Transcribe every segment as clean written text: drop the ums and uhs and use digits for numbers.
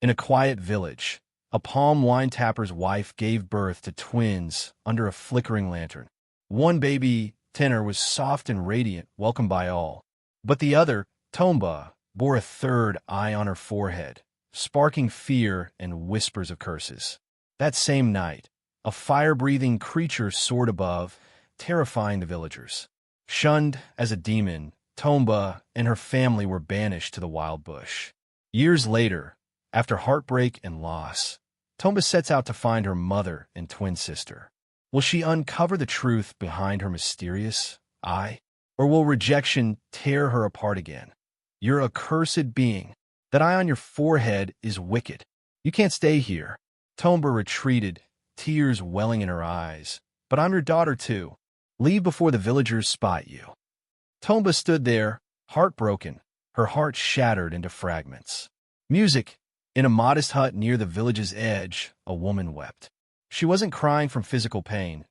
In a quiet village, a palm wine tapper's wife gave birth to twins under a flickering lantern. One baby, Tenor, was soft and radiant, welcomed by all. But the other, Tomba, bore a third eye on her forehead, sparking fear and whispers of curses. That same night, a fire-breathing creature soared above, terrifying the villagers. Shunned as a demon, Tomba and her family were banished to the wild bush. Years later, after heartbreak and loss, Tomba sets out to find her mother and twin sister. Will she uncover the truth behind her mysterious eye? Or will rejection tear her apart again? You're a cursed being. That eye on your forehead is wicked. You can't stay here. Tomba retreated, tears welling in her eyes. But I'm your daughter too. Leave before the villagers spot you. Tomba stood there, heartbroken, her heart shattered into fragments. Music. In a modest hut near the village's edge, a woman wept. She wasn't crying from physical pain.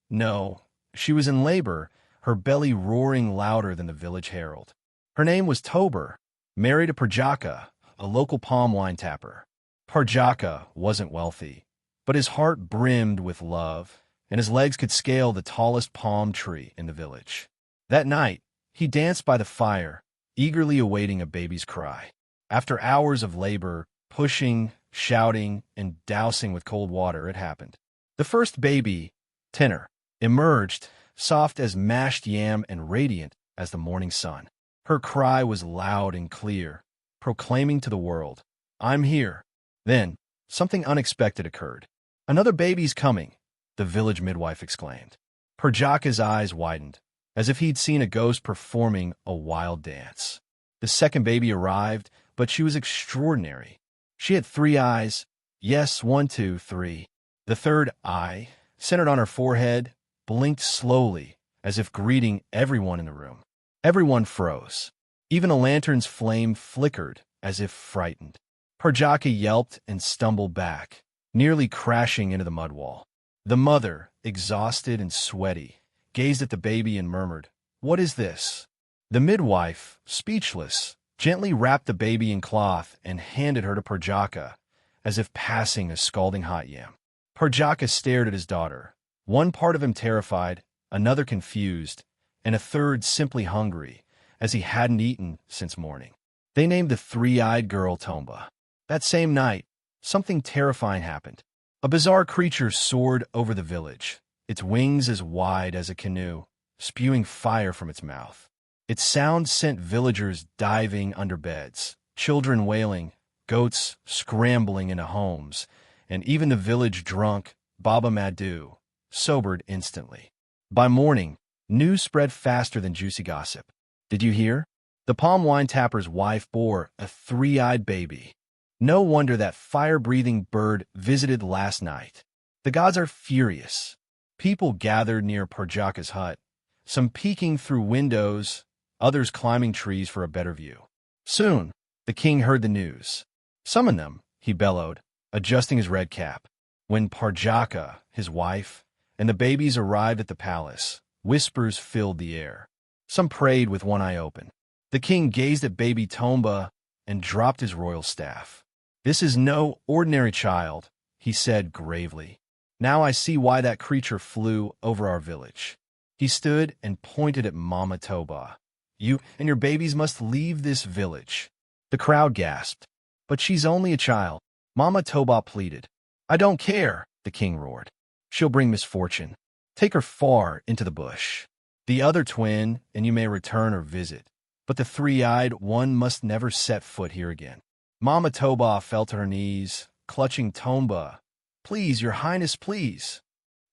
No, she was in labor, her belly roaring louder than the village herald. Her name was Tober, married to Parjaka, a local palm wine tapper. Parjaka wasn't wealthy, but his heart brimmed with love, and his legs could scale the tallest palm tree in the village. That night, he danced by the fire, eagerly awaiting a baby's cry. After hours of labor, pushing, shouting, and dousing with cold water, it happened. The first baby, Tenor, emerged, soft as mashed yam and radiant as the morning sun. Her cry was loud and clear, proclaiming to the world, "I'm here." Then, something unexpected occurred. "Another baby's coming," the village midwife exclaimed. Parjaka's eyes widened, as if he'd seen a ghost performing a wild dance. The second baby arrived, but she was extraordinary. She had 3 eyes. Yes, 1, 2, 3. The third eye, centered on her forehead, blinked slowly, as if greeting everyone in the room. Everyone froze. Even a lantern's flame flickered, as if frightened. Parjaka yelped and stumbled back, nearly crashing into the mud wall. The mother, exhausted and sweaty, gazed at the baby and murmured, "What is this?" The midwife, speechless, gently wrapped the baby in cloth and handed her to Parjaka, as if passing a scalding hot yam. Parjaka stared at his daughter, one part of him terrified, another confused, and a third simply hungry, as he hadn't eaten since morning. They named the 3-eyed girl Tomba. That same night, something terrifying happened. A bizarre creature soared over the village, its wings as wide as a canoe, spewing fire from its mouth. Its sound sent villagers diving under beds, children wailing, goats scrambling into homes, and even the village drunk, Baba Madhu, sobered instantly. By morning, news spread faster than juicy gossip. Did you hear? The palm wine tapper's wife bore a 3-eyed baby. No wonder that fire-breathing bird visited last night. The gods are furious. People gathered near Parjaka's hut, some peeking through windows, others climbing trees for a better view. Soon, the king heard the news. "Summon them," he bellowed, adjusting his red cap. When Parjaka, his wife, and the babies arrived at the palace, whispers filled the air. Some prayed with one eye open. The king gazed at baby Tomba and dropped his royal staff. "This is no ordinary child," he said gravely. "Now I see why that creature flew over our village." He stood and pointed at Mama Toba. "You and your babies must leave this village." The crowd gasped. "But she's only a child," Mama Toba pleaded. "I don't care," the king roared. "She'll bring misfortune. Take her far into the bush. The other twin, and you may return or visit. But the 3-eyed one must never set foot here again." Mama Toba fell to her knees, clutching Tomba. "Please, your highness, please."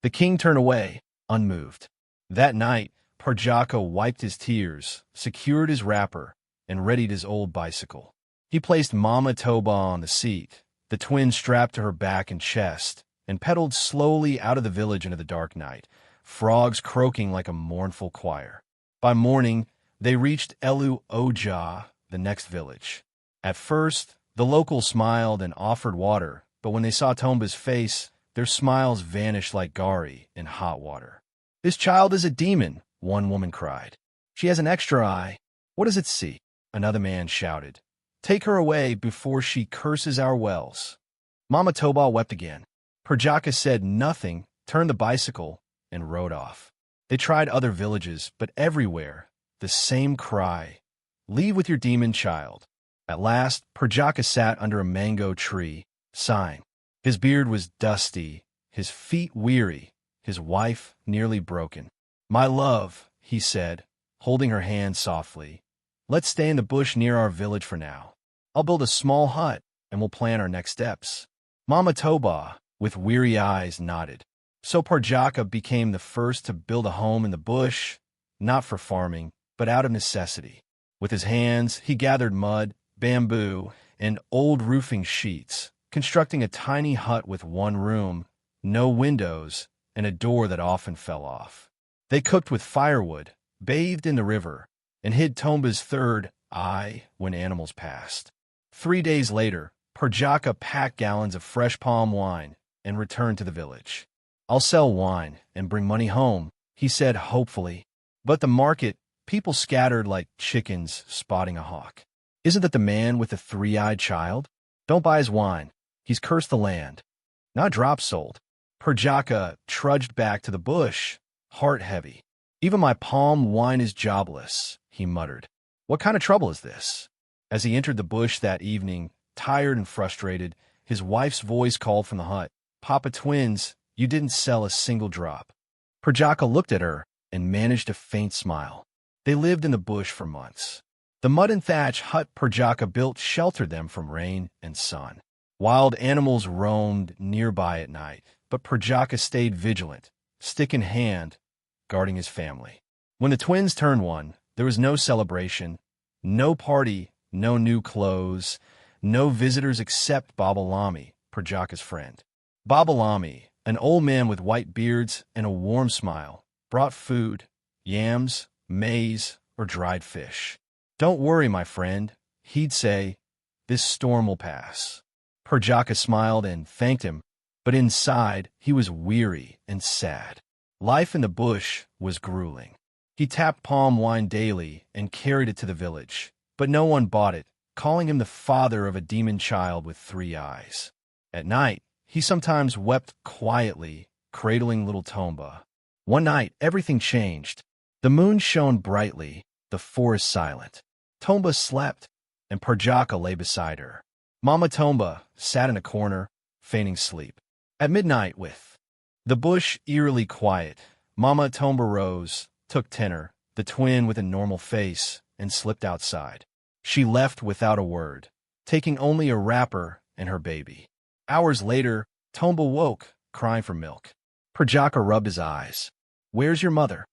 The king turned away, unmoved. That night, Parjaka wiped his tears, secured his wrapper, and readied his old bicycle. He placed Mama Toba on the seat, the twin strapped to her back and chest, and pedaled slowly out of the village into the dark night, frogs croaking like a mournful choir. By morning, they reached Elu Oja, the next village. At first, the locals smiled and offered water, but when they saw Tomba's face, their smiles vanished like gari in hot water. "This child is a demon," one woman cried. "She has an extra eye. What does it see?" Another man shouted. Take her away before she curses our wells." Mama Toba wept again. Perjaka said nothing, turned the bicycle, and rode off. They tried other villages, but everywhere, the same cry: "Leave with your demon child." At last, Perjaka sat under a mango tree, sighing. His beard was dusty, his feet weary, his wife nearly broken. "My love," he said, holding her hand softly, "let's stay in the bush near our village for now. I'll build a small hut, and we'll plan our next steps." Mama Toba, with weary eyes, nodded. So Perjaka became the first to build a home in the bush, not for farming, but out of necessity. With his hands, he gathered mud, bamboo, and old roofing sheets, constructing a tiny hut with one room, no windows, and a door that often fell off. They cooked with firewood, bathed in the river, and hid Tomba's third eye when animals passed. 3 days later, Perjaka packed gallons of fresh palm wine and returned to the village. "I'll sell wine and bring money home," he said hopefully. But the market, people scattered like chickens spotting a hawk. "Isn't that the man with the three-eyed child? Don't buy his wine. He's cursed the land." Not a drop sold. Perjaka trudged back to the bush, heart heavy. "Even my palm wine is jobless," he muttered. "What kind of trouble is this?" As he entered the bush that evening, tired and frustrated, his wife's voice called from the hut, "Papa Twins, you didn't sell a single drop." Perjaka looked at her and managed a faint smile. They lived in the bush for months. The mud and thatch hut Perjaka built sheltered them from rain and sun. Wild animals roamed nearby at night, but Perjaka stayed vigilant, stick in hand, guarding his family. When the twins turned one, there was no celebration, no party, no new clothes, no visitors except Babalami, Perjaka's friend. Babalami, an old man with white beards and a warm smile, brought food, yams, maize, or dried fish. "Don't worry, my friend," he'd say, "this storm will pass." Perjaka smiled and thanked him, but inside he was weary and sad. Life in the bush was grueling. He tapped palm wine daily and carried it to the village, but no one bought it, calling him the father of a demon child with 3 eyes. At night, he sometimes wept quietly, cradling little Tomba. One night, everything changed. The moon shone brightly, the forest silent. Tomba slept, and Perjaka lay beside her. Mama Tomba sat in a corner, feigning sleep. At midnight, with the bush eerily quiet, Mama Tomba rose, took Tenor, the twin with a normal face, and slipped outside. She left without a word, taking only a wrapper and her baby. Hours later, Tomba woke, crying for milk. Perjaka rubbed his eyes. "Where's your mother?"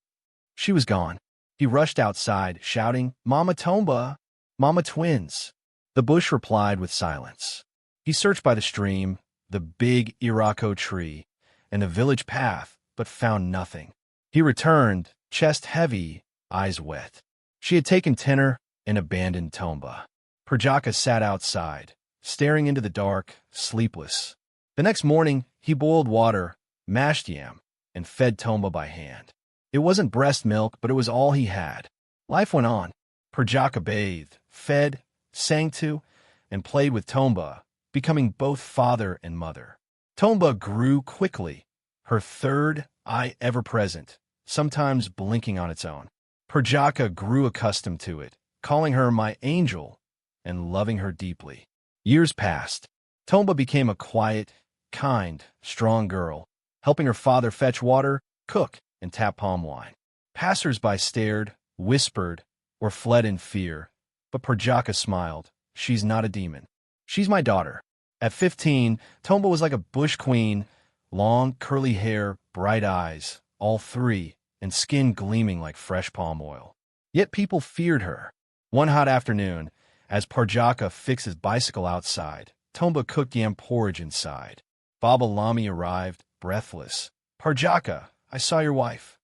She was gone. He rushed outside, shouting, "Mama Tomba! Mama Twins!" The bush replied with silence. He searched by the stream, the big Irako tree, and the village path, but found nothing. He returned, chest heavy, eyes wet. She had taken Tenor and abandoned Tomba. Perjaka sat outside, staring into the dark, sleepless. The next morning, he boiled water, mashed yam, and fed Tomba by hand. It wasn't breast milk, but it was all he had. Life went on. Perjaka bathed, fed, sang to, and played with Tomba, becoming both father and mother. Tomba grew quickly, her third eye ever present, sometimes blinking on its own. Perjaka grew accustomed to it, calling her my angel and loving her deeply. Years passed. Tomba became a quiet, kind, strong girl, helping her father fetch water, cook, and tap palm wine. Passers-by stared, whispered, or fled in fear, but Perjaka smiled. "She's not a demon. She's my daughter." At 15, Tomba was like a bush queen, long, curly hair, bright eyes, all 3, and skin gleaming like fresh palm oil. Yet people feared her. One hot afternoon, as Perjaka fixed his bicycle outside, Tomba cooked yam porridge inside. Baba Lamy arrived, breathless. "Perjaka, I saw your wife."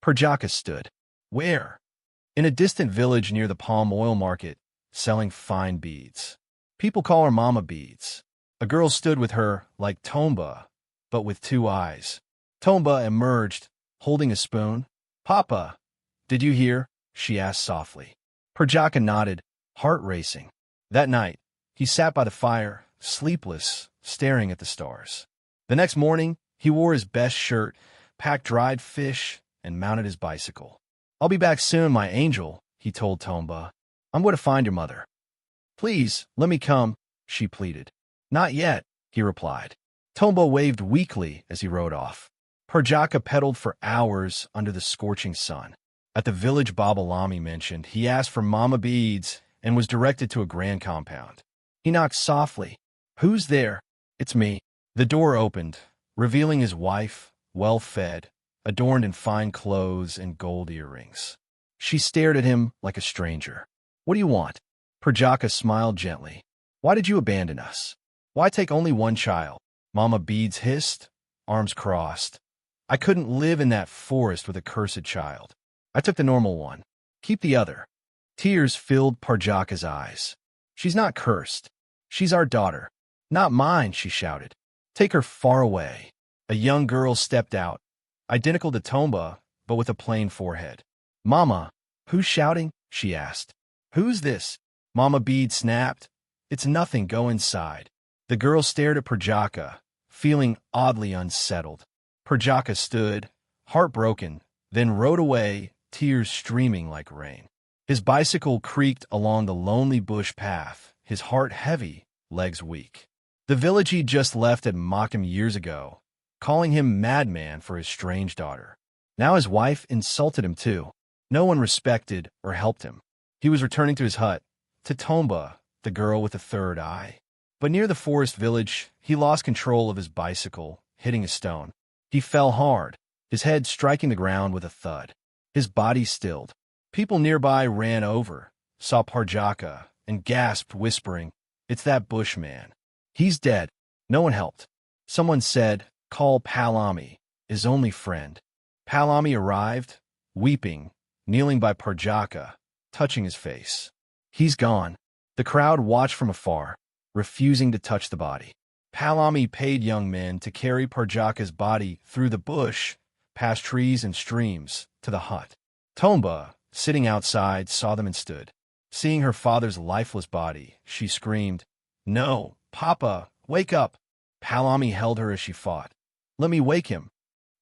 Perjaka stood. "Where?" "In a distant village near the palm oil market, selling fine beads. People call her Mama Beads." A girl stood with her, like Tomba, but with 2 eyes. Tomba emerged, holding a spoon. "Papa, did you hear?" she asked softly. Perjaka nodded, heart racing. That night, he sat by the fire, sleepless, staring at the stars. The next morning, he wore his best shirt, packed dried fish, and mounted his bicycle. "I'll be back soon, my angel," he told Tomba. "I'm going to find your mother." "Please, let me come," she pleaded. "Not yet," he replied. Tomba waved weakly as he rode off. Parjaka pedaled for hours under the scorching sun. At the village Babalami mentioned, he asked for Mama Beads and was directed to a grand compound. He knocked softly. "Who's there?" "It's me." The door opened, revealing his wife, well-fed, adorned in fine clothes and gold earrings. She stared at him like a stranger. "What do you want?" Parjaka smiled gently. "Why did you abandon us? Why take only one child?" Mama Beads hissed, arms crossed. "I couldn't live in that forest with a cursed child. I took the normal one. Keep the other." Tears filled Parjaka's eyes. "She's not cursed. She's our daughter." "Not mine," she shouted. "Take her far away." A young girl stepped out, identical to Tomba, but with a plain forehead. "Mama, who's shouting?" she asked. "Who's this?" Mama Bead snapped. "It's nothing, go inside." The girl stared at Parjaka, feeling oddly unsettled. Parjaka stood, heartbroken, then rode away, tears streaming like rain. His bicycle creaked along the lonely bush path, his heart heavy, legs weak. The village he'd just left had mocked him years ago, calling him madman for his strange daughter. Now his wife insulted him too. No one respected or helped him. He was returning to his hut, to Tomba, the girl with the third eye. But near the forest village, he lost control of his bicycle, hitting a stone. He fell hard, his head striking the ground with a thud. His body stilled. People nearby ran over, saw Parjaka, and gasped, whispering, "It's that bushman. He's dead." No one helped. Someone said, "Call Palami, his only friend." Palami arrived, weeping, kneeling by Parjaka, touching his face. "He's gone." The crowd watched from afar, refusing to touch the body. Palami paid young men to carry Parjaka's body through the bush, past trees and streams, to the hut. Tomba, sitting outside, saw them and stood. Seeing her father's lifeless body, she screamed, "No, Papa, wake up!" Palami held her as she fought. "Let me wake him."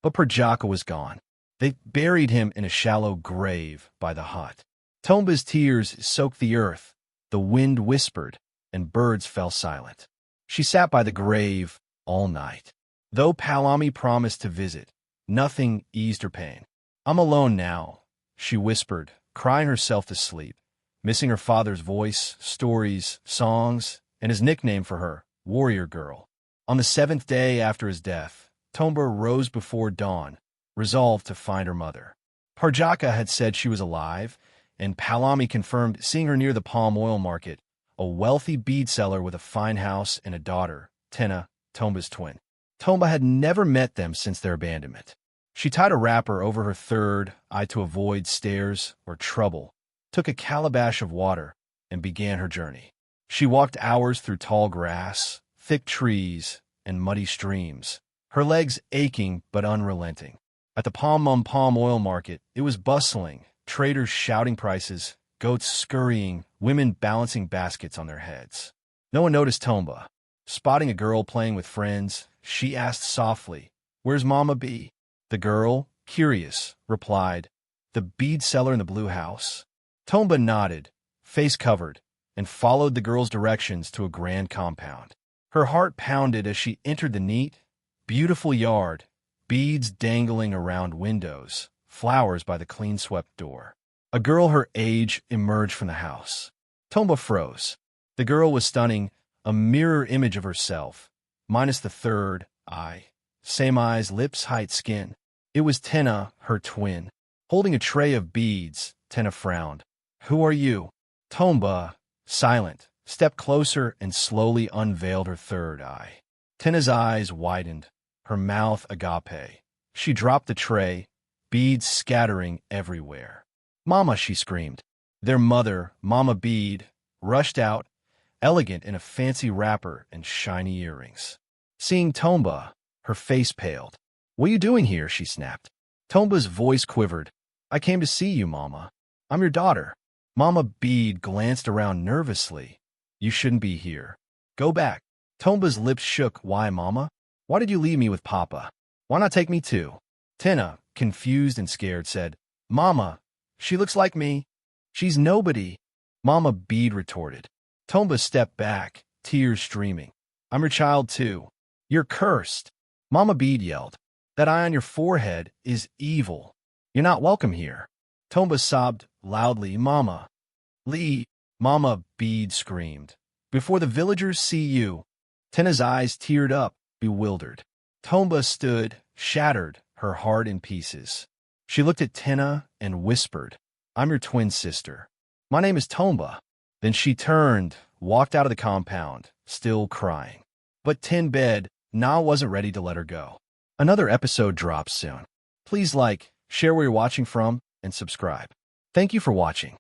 But Parjaka was gone. They buried him in a shallow grave by the hut. Tomba's tears soaked the earth. The wind whispered, and birds fell silent. She sat by the grave all night. Though Palami promised to visit, nothing eased her pain. "I'm alone now," she whispered, crying herself to sleep, missing her father's voice, stories, songs, and his nickname for her, Warrior Girl. On the 7th day after his death, Tomba rose before dawn, resolved to find her mother. Parjaka had said she was alive, and Palami confirmed seeing her near the palm oil market, a wealthy bead seller with a fine house and a daughter, Tena, Tomba's twin. Tomba had never met them since their abandonment. She tied a wrapper over her third eye to avoid stares or trouble, took a calabash of water, and began her journey. She walked hours through tall grass, thick trees, and muddy streams, her legs aching but unrelenting. At the palm oil market, it was bustling, traders shouting prices, goats scurrying, women balancing baskets on their heads. No one noticed Tomba. Spotting a girl playing with friends, she asked softly, "Where's Mama B?" The girl, curious, replied, "The bead seller in the blue house." Tomba nodded, face covered, and followed the girl's directions to a grand compound. Her heart pounded as she entered the neat, beautiful yard, beads dangling around windows, flowers by the clean-swept door. A girl her age emerged from the house. Tomba froze. The girl was stunning, a mirror image of herself, minus the third eye. Same eyes, lips, height, skin. It was Tena, her twin. Holding a tray of beads, Tena frowned. "Who are you?" Tomba, silent, stepped closer and slowly unveiled her third eye. Tena's eyes widened, her mouth agape. She dropped the tray, beads scattering everywhere. "Mama," she screamed. Their mother, Mama Bead, rushed out, elegant in a fancy wrapper and shiny earrings. Seeing Tomba, her face paled. "What are you doing here?" she snapped. Tomba's voice quivered. "I came to see you, Mama. I'm your daughter." Mama Bead glanced around nervously. You shouldn't be here. Go back. Tomba's lips shook. Why, Mama? Why did you leave me with Papa? Why not take me too? Tina, confused and scared, said, Mama, she looks like me. She's nobody. Mama Bede retorted. Tomba stepped back, tears streaming. I'm your child too. You're cursed. Mama Bede yelled. That eye on your forehead is evil. You're not welcome here. Tomba sobbed loudly. Mama. Lee. Mama Bede screamed. Before the villagers see you. Tina's eyes teared up, bewildered. Tomba stood, shattered, her heart in pieces. She looked at Tina and whispered, I'm your twin sister. My name is Tomba. Then she turned, walked out of the compound, still crying. But Tin Bed now wasn't ready to let her go. Another episode drops soon. Please like, share where you're watching from, and subscribe. Thank you for watching.